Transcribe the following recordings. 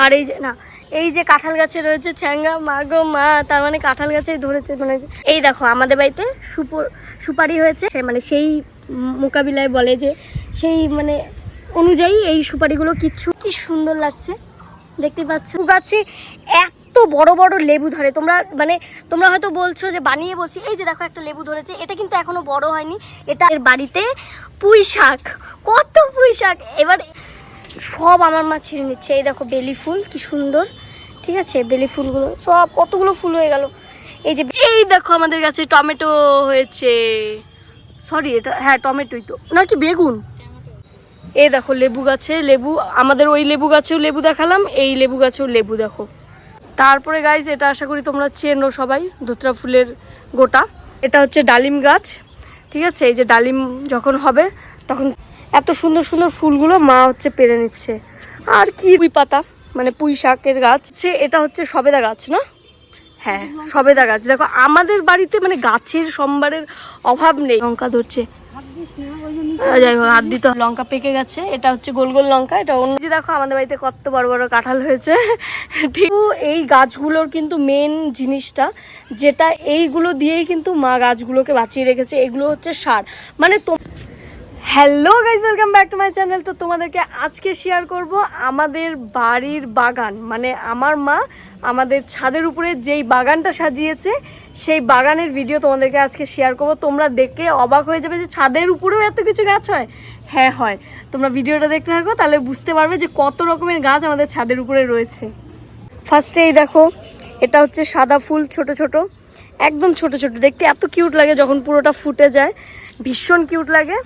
আর এই যে না, এই যে কাঁঠাল গাছে রয়েছে ছ্যাঙ্গা, মা গো মা, তার মানে কাঁঠাল গাছেই ধরেছে। মানে এই দেখো আমাদের বাড়িতে সুপারি হয়েছে, মানে সেই মোকাবিলায় বলে যে সেই মানে অনুযায়ী এই সুপারিগুলো কি সুন্দর লাগছে দেখতে পাচ্ছ। গাছে এত বড় বড় লেবু ধরে, তোমরা হয়তো বলছো যে বানিয়ে বলছি। এই যে দেখো একটা লেবু ধরেছে, এটা কিন্তু এখনো বড় হয়নি। এটা এর বাড়িতে পুঁই শাক, কত পুঁই শাক এবার সব আমার মা ছিঁড়ে নিচ্ছে। এই দেখো বেলি ফুল কি সুন্দর, ঠিক আছে, বেলি ফুলগুলো সব কতগুলো ফুল হয়ে গেল। এই দেখো আমাদের গাছে টমেটো হয়েছে, সরি এটা হ্যাঁ টমেটোই তো নাকি বেগুন। এই দেখো লেবু গাছে লেবু, আমাদের ওই লেবু গাছেও লেবু দেখালাম, এই লেবু গাছেও লেবু দেখো। তারপরে গাইস এটা আশা করি তোমরা চেনো সবাই, ধুতরা ফুলের গোটা। এটা হচ্ছে ডালিম গাছ, ঠিক আছে। এই যে ডালিম যখন হবে তখন এত সুন্দর সুন্দর ফুলগুলো মা হচ্ছে পেরে নিচ্ছে। আর কি পুঁই পাতা মানে পুঁই শাকের গাছ, এটা হচ্ছে সবেদা গাছ না, হ্যাঁ সবেদা গাছ। দেখো আমাদের বাড়িতে মানে গাছের সম্ভারের অভাব নেই। লঙ্কা ধরছে, যাই হোক হাত দিতে, লঙ্কা পেকে গেছে। এটা হচ্ছে গোল গোল লঙ্কা, এটা অন্য। দেখো আমাদের বাড়িতে কত বড় বড় কাঁঠাল হয়েছে, ঠিক। এই গাছগুলোর কিন্তু মেন জিনিসটা যেটা, এইগুলো দিয়েই কিন্তু মা গাছগুলোকে বাঁচিয়ে রেখেছে। এগুলো হচ্ছে সার, মানে hello guys, welcome back to my channel. তো তোমাদেরকে আজকে শেয়ার করব আমাদের বাড়ির বাগান, মানে আমার মা আমাদের ছাদের উপরে যেই বাগানটা সাজিয়েছে সেই বাগানের ভিডিও তোমাদেরকে আজকে শেয়ার করব। তোমরা দেখে অবাক হয়ে যাবে যে ছাদের উপরেও এত কিছু গাছ হয়। হ্যাঁ হয়, তোমরা ভিডিওটা দেখতে থাকো তাহলে বুঝতে পারবে যে কত রকমের গাছ আমাদের ছাদের উপরে রয়েছে। ফার্স্টে এই দেখো, এটা হচ্ছে সাদা ফুল, ছোট ছোট, একদম ছোট ছোট, দেখতে এত কিউট লাগে যখন পুরোটা ফুটে যায়, ভীষণ কিউট লাগে।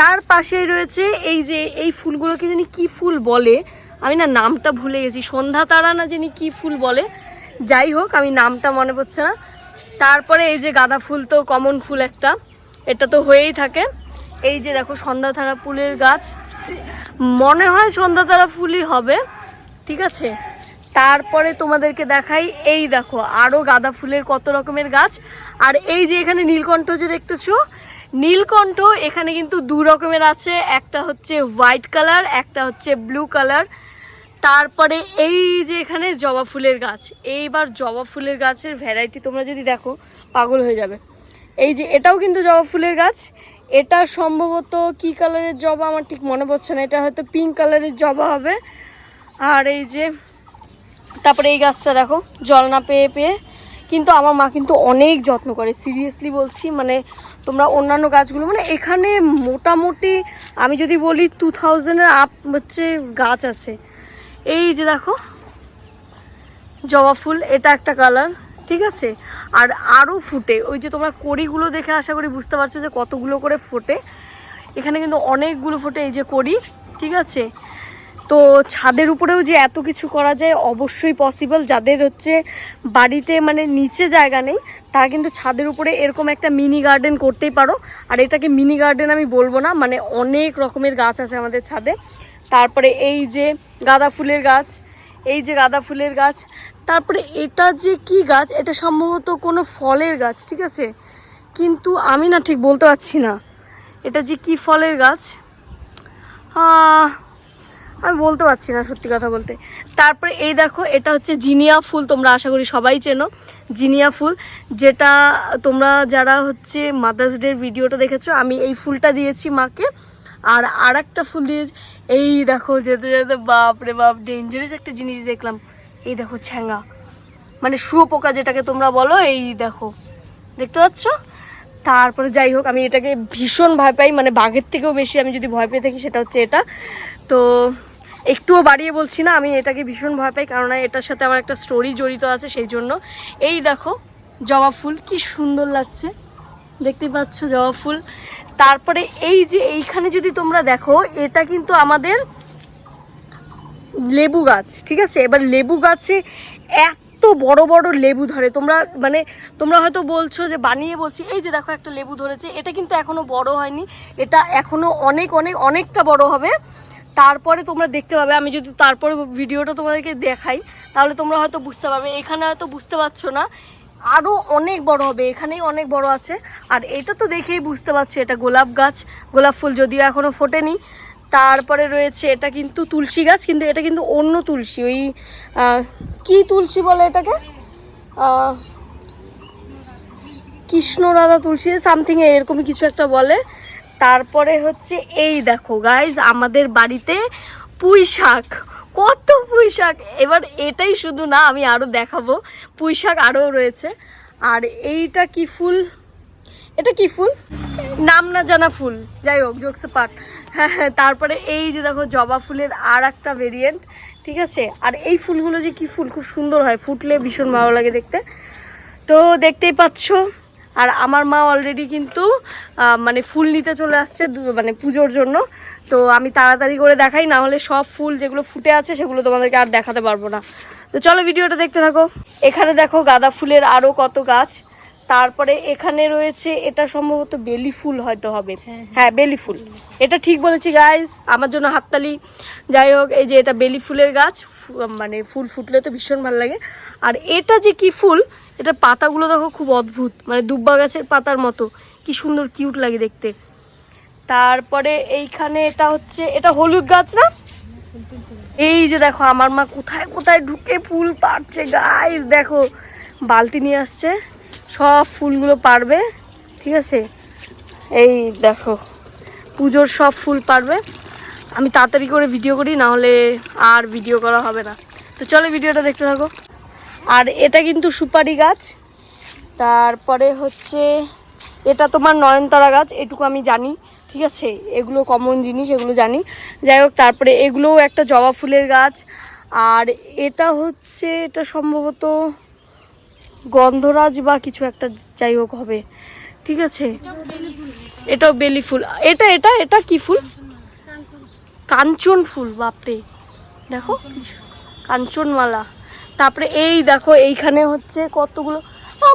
তার পাশেই রয়েছে এই যে এই ফুলগুলোকে জানি কি ফুল বলে, আমি না নামটা ভুলে গেছি, সন্ধ্যা তারা না জানি কি ফুল বলে, যাই হোক আমি নামটা মনে পড়ছে না। তারপরে এই যে গাঁদা ফুল তো কমন ফুল একটা, এটা তো হয়েই থাকে। এই যে দেখো সন্ধ্যা তারা ফুলের গাছ, মনে হয় সন্ধ্যা তারা ফুলই হবে, ঠিক আছে। তারপরে তোমাদেরকে দেখাই, এই দেখো আরও গাঁদা ফুলের কত রকমের গাছ। আর এই যে এখানে নীলকণ্ঠ যে দেখতেছো, নীলকণ্ঠ এখানে কিন্তু দু রকমের আছে, একটা হচ্ছে হোয়াইট কালার, একটা হচ্ছে ব্লু কালার। তারপরে এই যে এখানে জবা ফুলের গাছ, এইবার জবা ফুলের গাছের ভ্যারাইটি তোমরা যদি দেখো পাগল হয়ে যাবে। এই যে এটাও কিন্তু জবা ফুলের গাছ, এটা সম্ভবত কি কালারের জবা আমার ঠিক মনে পড়ছে না, এটা হয়তো পিঙ্ক কালারের জবা হবে। আর এই যে তারপরে এই গাছটা দেখো জল না পেয়ে পেয়ে, কিন্তু আমার মা কিন্তু অনেক যত্ন করে, সিরিয়াসলি বলছি। মানে তোমরা অন্যান্য গাছগুলো, মানে এখানে মোটামুটি আমি যদি বলি 2000-এর আপ হচ্ছে গাছ আছে। এই যে দেখো জবা ফুল, এটা একটা কালার, ঠিক আছে। আর আরও ফুটে, ওই যে তোমরা কড়িগুলো দেখে আশা করি বুঝতে পারছো যে কতগুলো করে ফোটে, এখানে কিন্তু অনেকগুলো ফোটে এই যে কড়ি, ঠিক আছে। তো ছাদের উপরেও যে এত কিছু করা যায় অবশ্যই পসিবল। যাদের হচ্ছে বাড়িতে মানে নিচে জায়গা নেই তারা কিন্তু ছাদের উপরে এরকম একটা মিনি গার্ডেন করতেই পারো। আর এটাকে মিনি গার্ডেন আমি বলবো না, মানে অনেক রকমের গাছ আছে আমাদের ছাদে। তারপরে এই যে গাঁদা ফুলের গাছ, এই যে গাঁদা ফুলের গাছ। তারপরে এটা যে কি গাছ, এটা সম্ভবত কোনো ফলের গাছ, ঠিক আছে, কিন্তু আমি না ঠিক বলতে পারছি না এটা যে কি ফলের গাছ, আমি বলতে পারছি না সত্যি কথা বলতে। তারপরে এই দেখো এটা হচ্ছে জিনিয়া ফুল, তোমরা আশা করি সবাই চেনো জিনিয়া ফুল, যেটা তোমরা যারা হচ্ছে মাদার্স ডের ভিডিওটা দেখেছো আমি এই ফুলটা দিয়েছি মাকে। আর একটা ফুল দিয়েছি, এই দেখো যেতে যেতে বাপরে বাপ ডেঞ্জারাস একটা জিনিস দেখলাম, এই দেখো ছ্যাঙ্গা, মানে শুয়োপোকা যেটাকে তোমরা বলো, এই দেখো দেখতে পাচ্ছ। তারপরে যাই হোক আমি এটাকে ভীষণ ভয় পাই, মানে বাঘের থেকেও বেশি আমি যদি ভয় পেয়ে থাকি সেটা হচ্ছে এটা। তো একটুও বাড়িয়ে বলছি না, আমি এটাকে ভীষণ ভয় পাই, কারণ এটার সাথে আমার একটা স্টোরি জড়িত আছে সেই জন্য। এই দেখো জবা ফুল কি সুন্দর লাগছে, দেখতে পাচ্ছ জবা ফুল। তারপরে এই যে এইখানে যদি তোমরা দেখো, এটা কিন্তু আমাদের লেবু গাছ, ঠিক আছে। এবার লেবু গাছে এত বড় বড় লেবু ধরে, তোমরা হয়তো বলছো যে বানিয়ে বলছি। এই যে দেখো একটা লেবু ধরেছে, এটা কিন্তু এখনো বড় হয়নি, এটা এখনো অনেকটা বড় হবে। তারপরে তোমরা দেখতে পাবে, আমি যদি তারপরে ভিডিওটা তোমাদেরকে দেখাই তাহলে তোমরা হয়তো বুঝতে পারবে। এখানে হয়তো বুঝতে পারছো না, আরও অনেক বড় হবে, এখানেই অনেক বড় আছে। আর এটা তো দেখেই বুঝতে পারছো এটা গোলাপ গাছ, গোলাপ ফুল যদিও এখনও ফোটেনি। তারপরে রয়েছে এটা কিন্তু তুলসী গাছ, কিন্তু এটা কিন্তু অন্য তুলসী, ওই কি তুলসী বলে এটাকে, কৃষ্ণরাধা তুলসী সামথিং এরকমই কিছু একটা বলে। তারপরে হচ্ছে এই দেখো গাইজ আমাদের বাড়িতে পুঁই শাক, কত পুঁই শাক। এবার এটাই শুধু না, আমি আরও দেখাবো, পুঁই শাক আরও রয়েছে। আর এইটা কি ফুল, এটা কি ফুল নাম না জানা ফুল, যাই হোক জোকসে পাট। হ্যাঁ হ্যাঁ, তারপরে এই যে দেখো জবা ফুলের আর একটা ভেরিয়েন্ট, ঠিক আছে। আর এই ফুলগুলো যে কি ফুল, খুব সুন্দর হয়, ফুটলে ভীষণ ভালো লাগে দেখতে, তো দেখতেই পাচ্ছ। আর আমার মা অলরেডি কিন্তু মানে ফুল নিতে চলে আসছে মানে পুজোর জন্য। তো আমি তাড়াতাড়ি করে দেখাই, না হলে সব ফুল যেগুলো ফুটে আছে সেগুলো তোমাদেরকে আর দেখাতে পারবো না। তো চলো ভিডিওটা দেখতে থাকো। এখানে দেখো গাঁদা ফুলের আরও কত গাছ। তারপরে এখানে রয়েছে, এটা সম্ভবত বেলি ফুল হয়তো হবে, হ্যাঁ বেলি ফুল, এটা ঠিক বলেছি গাইজ, আমার জন্য হাততালি। যাই হোক, এই যে এটা বেলি ফুলের গাছ, মানে ফুল ফুটলে তো ভীষণ ভালো লাগে। আর এটা যে কি ফুল, এটা পাতাগুলো দেখো খুব অদ্ভুত, মানে দুব্বা গাছের পাতার মতো, কি সুন্দর কিউট লাগে দেখতে। তারপরে এইখানে এটা হচ্ছে, এটা হলুদ গাছ না, এই যে দেখো আমার মা কোথায় কোথায় ঢুকে ফুল পাড়ছে গাইজ, দেখো বালতি নিয়ে আসছে, সব ফুলগুলো পারবে, ঠিক আছে। এই দেখো পুজোর সব ফুল পারবে। আমি তাড়াতাড়ি করে ভিডিও করি, না হলে আর ভিডিও করা হবে না। তো চলো ভিডিওটা দেখতে থাকো। আর এটা কিন্তু সুপারি গাছ। তারপরে হচ্ছে এটা তোমার নয়নতারা গাছ, এটুকু আমি জানি, ঠিক আছে, এগুলো কমন জিনিস, এগুলো জানি। যাই হোক, তারপরে এগুলোও একটা জবা ফুলের গাছ। আর এটা হচ্ছে, এটা সম্ভবত গন্ধরাজ বা কিছু একটা, যাই হোক হবে, ঠিক আছে। এটাও বেলি ফুল। এটা এটা এটা কি ফুল, কাঞ্চন ফুল, বাপরে দেখো কাঞ্চনমালা। তারপরে এই দেখো এইখানে হচ্ছে কতগুলো,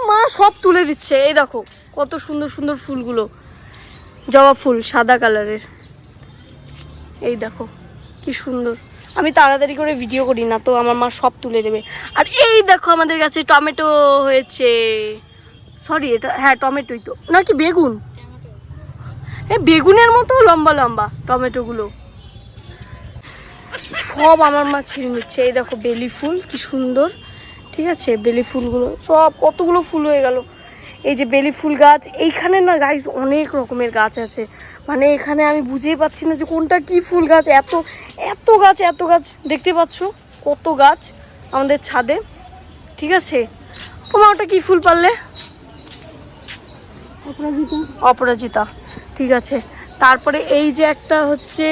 মা সব তুলে দিচ্ছে, এই দেখো কত সুন্দর সুন্দর ফুলগুলো, জবা ফুল সাদা কালারের, এই দেখো কি সুন্দর। আমি তাড়াতাড়ি করে ভিডিও করি না তো আমার মা সব তুলে দেবে। আর এই দেখো আমাদের কাছে টমেটো হয়েছে, সরি এটা হ্যাঁ টমেটোই তো, নাকি বেগুন, এই বেগুনের মতো লম্বা লম্বা টমেটোগুলো, সব আমার মা ছিঁড়ে নিচ্ছে। এই দেখো বেলি ফুল কি সুন্দর, ঠিক আছে, বেলি ফুলগুলো সব কতগুলো ফুল হয়ে গেল। এই যে বেলি ফুল গাছ, এইখানে না গাইস অনেক রকমের গাছ আছে, মানে এখানে আমি বুঝেই পাচ্ছি না যে কোনটা কি ফুল গাছ, এত এত গাছ এত গাছ, দেখতে পাচ্ছ কত গাছ আমাদের ছাদে, ঠিক আছে। তোমার ওটা কি ফুল পারলে, অপরাজিতা, অপরাজিতা, ঠিক আছে। তারপরে এই যে একটা হচ্ছে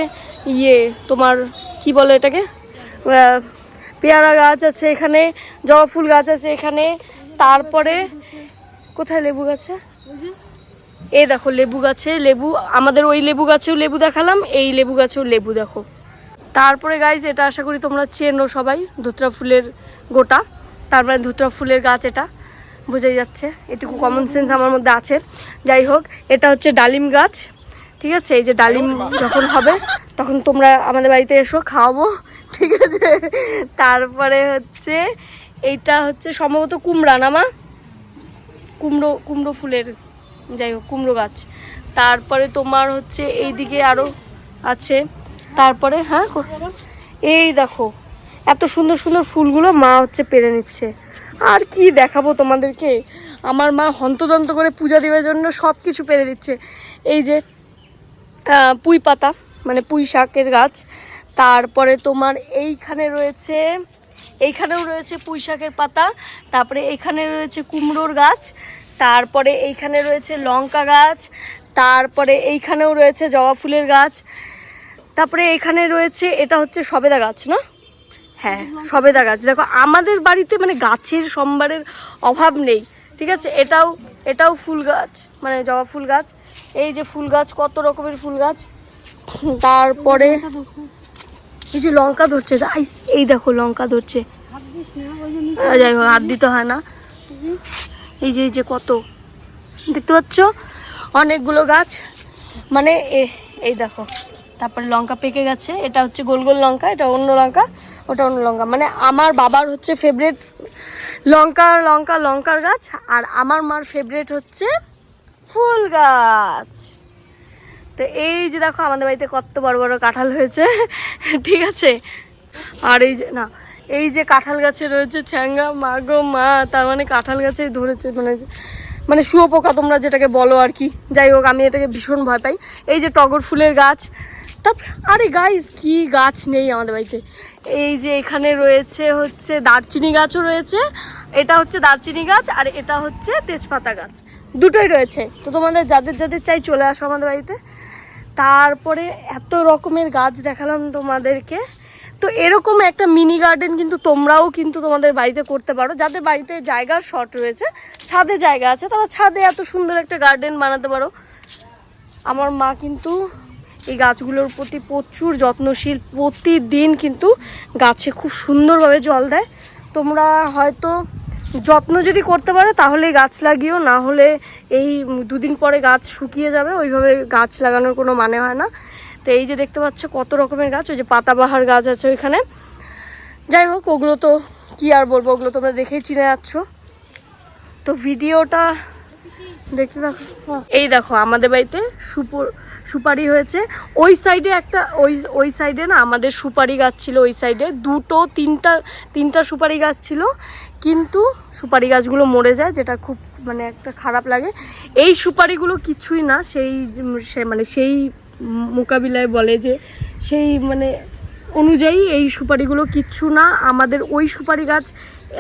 ইয়ে তোমার কি বলে এটাকে, পেয়ারা গাছ আছে এখানে, জবা ফুল গাছ আছে এখানে। তারপরে কোথায় লেবু গাছে, এই দেখো লেবু গাছে লেবু, আমাদের ওই লেবু গাছেও লেবু দেখালাম, এই লেবু গাছেও লেবু দেখো। তারপরে গাইজ এটা আশা করি তোমরা চেনো সবাই, ধুতরা ফুলের গোটা, তারপরে ধুতরা ফুলের গাছ, এটা বোঝাই যাচ্ছে, এটুকু কমন সেন্স আমার মধ্যে আছে। যাই হোক, এটা হচ্ছে ডালিম গাছ, ঠিক আছে। এই যে ডালিম যখন হবে তখন তোমরা আমাদের বাড়িতে এসো, খাওয়াবো, ঠিক আছে। তারপরে হচ্ছে এইটা হচ্ছে সম্ভবত কুমড়া না মা, কুমড়ো কুমড়ো ফুলের, যাই হোক কুমড়ো গাছ। তারপরে তোমার হচ্ছে এইদিকে আরও আছে। তারপরে হ্যাঁ এই দেখো এত সুন্দর সুন্দর ফুলগুলো মা হচ্ছে পেরে নিচ্ছে। আর কি দেখাবো তোমাদেরকে, আমার মা হন্তদন্ত করে পূজা দেওয়ার জন্য সব কিছু পেরে দিচ্ছে। এই যে পুঁই পাতা, মানে পুঁই শাকের গাছ। তারপরে তোমার এইখানে রয়েছে, এইখানেও রয়েছে পুঁই শাকের পাতা। তারপরে এইখানে রয়েছে কুমড়োর গাছ। তারপরে এইখানে রয়েছে লঙ্কা গাছ। তারপরে এইখানেও রয়েছে জবা ফুলের গাছ। তারপরে এখানে রয়েছে, এটা হচ্ছে সবেদা গাছ না, হ্যাঁ সবেদা গাছ। দেখো আমাদের বাড়িতে মানে গাছের সম্ভারের অভাব নেই, ঠিক আছে। এটাও এটাও ফুল গাছ, মানে জবা ফুল গাছ। এই যে ফুল গাছ, কত রকমের ফুল গাছ। তারপরে এই যে লঙ্কা ধরছে, এই দেখো লঙ্কা ধরছে, যাই হোক হাত দিতে হয় না। এই যে কত দেখতে পাচ্ছ, অনেকগুলো গাছ, মানে এই দেখো। তারপরে লঙ্কা পেকে গেছে, এটা হচ্ছে গোল গোল লঙ্কা, এটা অন্য লঙ্কা, ওটা অন্য লঙ্কা। মানে আমার বাবার হচ্ছে ফেভারিট লঙ্কার গাছ, আর আমার মার ফেভারিট হচ্ছে ফুল গাছ। তো এই যে দেখো আমাদের বাড়িতে কত বড় বড় কাঁঠাল হয়েছে, ঠিক আছে। আর এই যে না, এই যে কাঁঠাল গাছে রয়েছে ছ্যাঙ্গা, মা গো মা, তার মানে কাঁঠাল গাছেই ধরেছে, মানে শুয়োপোকা তোমরা যেটাকে বলো আর কি। যাই হোক, আমি এটাকে ভীষণ ভয় পাই। এই যে টগর ফুলের গাছ, তারপর আরে গাইস কি গাছ নেই আমাদের বাড়িতে। এই যে এখানে রয়েছে হচ্ছে দারচিনি গাছও রয়েছে, এটা হচ্ছে দারচিনি গাছ আর এটা হচ্ছে তেজপাতা গাছ, দুটোই রয়েছে। তো তোমাদের যাদের যাদের চাই চলে আসো আমাদের বাড়িতে। তারপরে এত রকমের গাছ দেখালাম তোমাদেরকে। তো এরকম একটা মিনি গার্ডেন কিন্তু তোমরাও কিন্তু তোমাদের বাড়িতে করতে পারো। যাদের বাড়িতে জায়গার শর্ট রয়েছে, ছাদে জায়গা আছে, তারা ছাদে এত সুন্দর একটা গার্ডেন বানাতে পারো। আমার মা কিন্তু এই গাছগুলোর প্রতি প্রচুর যত্নশীল, প্রতিদিন কিন্তু গাছে খুব সুন্দরভাবে জল দেয়। তোমরা হয়তো যত্ন যদি করতে পারো তাহলে গাছ লাগিও, না হলে এই দুদিন পরে গাছ শুকিয়ে যাবে। ওইভাবে গাছ লাগানোর কোনো মানে হয় না। তো এই যে দেখতে পাচ্ছ কত রকমের গাছ, ওই যে পাতাবাহার গাছ আছে ওইখানে। যাই হোক, ওগুলো তো কি আর বলবো, ওগুলো তোমরা দেখেই চিনে যাচ্ছ। তো ভিডিওটা দেখতে থাকো। এই দেখো আমাদের বাড়িতে সুপারি হয়েছে। ওই সাইডে একটা ওই সাইডে না আমাদের সুপারি গাছ ছিল, ওই সাইডে তিনটা সুপারি গাছ ছিল, কিন্তু সুপারি গাছগুলো মরে যায়, যেটা খুব মানে একটা খারাপ লাগে। এই সুপারিগুলো কিছুই না, সেই মোকাবিলায় বলে যে সেই মানে অনুযায়ী এই সুপারিগুলো কিচ্ছু না। আমাদের ওই সুপারি গাছ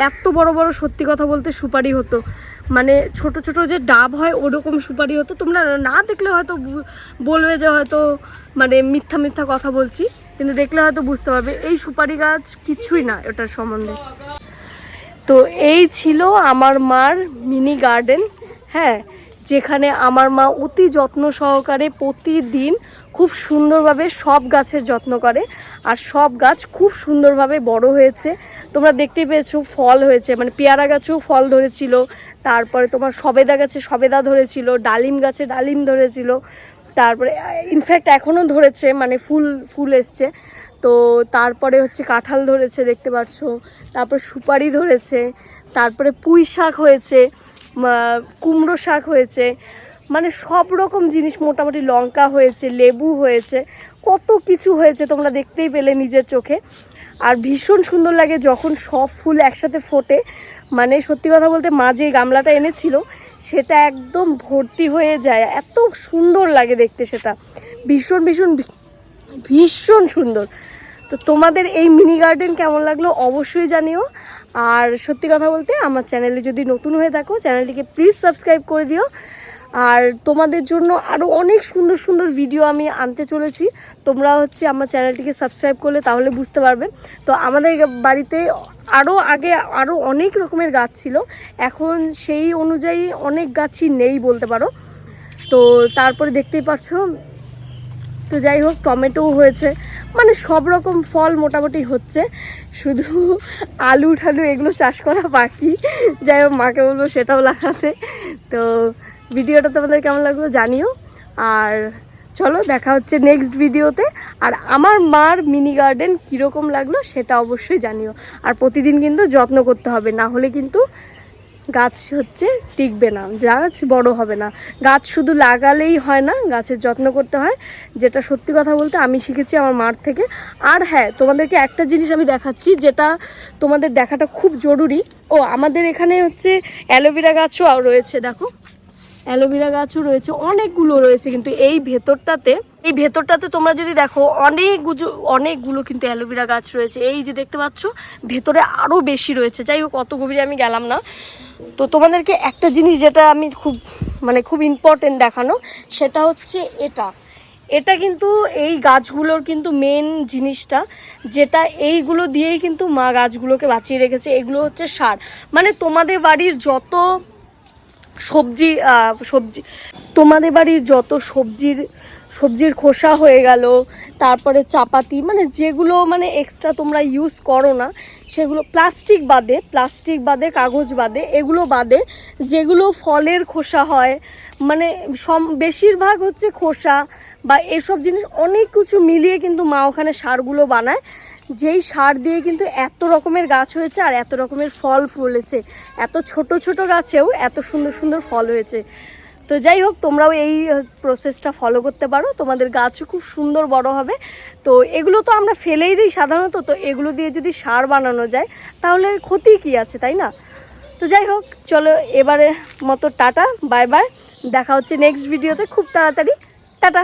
এত বড় বড়, সত্যি কথা বলতে সুপারি হতো, মানে ছোট ছোট যে ডাব হয় ওরকম সুপারি হতো। তোমরা না দেখলে হয়তো বলবে যে হয়তো মানে মিথ্যা কথা বলছি, কিন্তু দেখলে হয়তো বুঝতে পারবে এই সুপারি গাছ কিছুই না এটার সম্বন্ধে। তো এই ছিল আমার মার মিনি গার্ডেন, হ্যাঁ, যেখানে আমার মা অতি যত্ন সহকারে প্রতিদিন খুব সুন্দরভাবে সব গাছের যত্ন করে, আর সব গাছ খুব সুন্দরভাবে বড় হয়েছে। তোমরা দেখতেই পেয়েছো ফল হয়েছে, মানে পেয়ারা গাছেও ফল ধরেছিল, তারপরে তোমার সবেদা গাছে সবেদা ধরেছিল, ডালিম গাছে ডালিম ধরেছিল, তারপরে ইনফ্যাক্ট এখনও ধরেছে, মানে ফুল এসছে। তো তারপরে হচ্ছে কাঁঠাল ধরেছে দেখতে পাচ্ছ, তারপর সুপারি ধরেছে, তারপরে পুঁই শাক হয়েছে, কুমড়ো শাক হয়েছে, মানে সব রকম জিনিস, মোটামুটি লঙ্কা হয়েছে, লেবু হয়েছে, কত কিছু হয়েছে তোমরা দেখতেই পেলে নিজের চোখে। আর ভীষণ সুন্দর লাগে যখন সব ফুল একসাথে ফোটে, মানে সত্যি কথা বলতে মা যে গামলাটা এনেছিল সেটা একদম ভর্তি হয়ে যায়, এত সুন্দর লাগে দেখতে, সেটা ভীষণ ভীষণ ভীষণ সুন্দর। তো তোমাদের এই মিনি গার্ডেন কেমন লাগলো অবশ্যই জানিও। আর সত্যি কথা বলতে আমার চ্যানেলে যদি নতুন হয়ে থাকো, চ্যানেলটিকে প্লিজ সাবস্ক্রাইব করে দিও। আর তোমাদের জন্য আরও অনেক সুন্দর সুন্দর ভিডিও আমি আনতে চলেছি, তোমরা হচ্ছে আমার চ্যানেলটিকে সাবস্ক্রাইব করলে তাহলে বুঝতে পারবে। তো আমাদের বাড়িতে আগে আরও অনেক রকমের গাছ ছিল, এখন সেই অনুযায়ী অনেক গাছই নেই বলতে পারো। তো তারপরে দেখতেই পাচ্ছ, তো যাই হোক টমেটোও হয়েছে, মানে সব রকম ফল মোটামুটি হচ্ছে, শুধু আলু ঠালু এগুলো চাষ করা বাকি। যাই হোক মাকে বলবো সেটাও লাগাতে। তো ভিডিওটা তোমাদের কেমন লাগলো জানিও, আর চলো দেখা হচ্ছে নেক্সট ভিডিওতে। আর আমার মার মিনি গার্ডেন কীরকম লাগলো সেটা অবশ্যই জানিও। আর প্রতিদিন কিন্তু যত্ন করতে হবে, না হলে কিন্তু গাছ হচ্ছে টিকবে না, গাছ বড় হবে না। গাছ শুধু লাগালেই হয় না, গাছের যত্ন করতে হয়, যেটা সত্যি কথা বলতে আমি শিখেছি আমার মার থেকে। আর হ্যাঁ, তোমাদেরকে একটা জিনিস আমি দেখাচ্ছি যেটা তোমাদের দেখাটা খুব জরুরি। ও আমাদের এখানে হচ্ছে অ্যালোভেরা গাছও রয়েছে, দেখো অ্যালোভেরা গাছও রয়েছে, অনেকগুলো রয়েছে, কিন্তু এই ভেতরটাতে তোমরা যদি দেখো অনেকগুলো কিন্তু অ্যালোভেরা গাছ রয়েছে। এই যে দেখতে পাচ্ছ ভেতরে আরও বেশি রয়েছে। যাই হোক অত গভীরে আমি গেলাম না। তো তোমাদেরকে একটা জিনিস যেটা আমি খুব ইম্পর্টেন্ট দেখানো, সেটা হচ্ছে এটা কিন্তু এই গাছগুলোর কিন্তু মেন জিনিসটা, যেটা এইগুলো দিয়েই কিন্তু মা গাছগুলোকে বাঁচিয়ে রেখেছে। এগুলো হচ্ছে সার, মানে তোমাদের বাড়ির যত সবজি তোমাদের বাড়ির যত সবজির খোসা হয়ে গেল, তারপরে চাপাতি, মানে যেগুলো মানে এক্সট্রা তোমরা ইউজ করো না সেগুলো, প্লাস্টিক বাদে কাগজ বাদে, এগুলো বাদে যেগুলো ফলের খোসা হয়, মানে বেশিরভাগ হচ্ছে খোসা বা এসব জিনিস অনেক কিছু মিলিয়ে কিন্তু মা ওখানে সারগুলো বানায়, যেই সার দিয়ে কিন্তু এত রকমের গাছ হয়েছে আর এত রকমের ফল ফলেছে, এত ছোট ছোট গাছেও এত সুন্দর সুন্দর ফল হয়েছে। তো তো যাই হোক, তোমরাও এই প্রসেসটা ফলো করতে পারো, তোমাদের গাছও খুব সুন্দর বড় হবে। তো এগুলো তো আমরা ফেলেই দিই সাধারণত, তো এগুলো দিয়ে যদি সার বানানো যায় তাহলে ক্ষতি কি আছে, তাই না? তো যাই হোক, চলো এবারে মতো টাটা, বাই বাই, দেখা হচ্ছে নেক্সট ভিডিওতে খুব তাড়াতাড়ি। টাটা।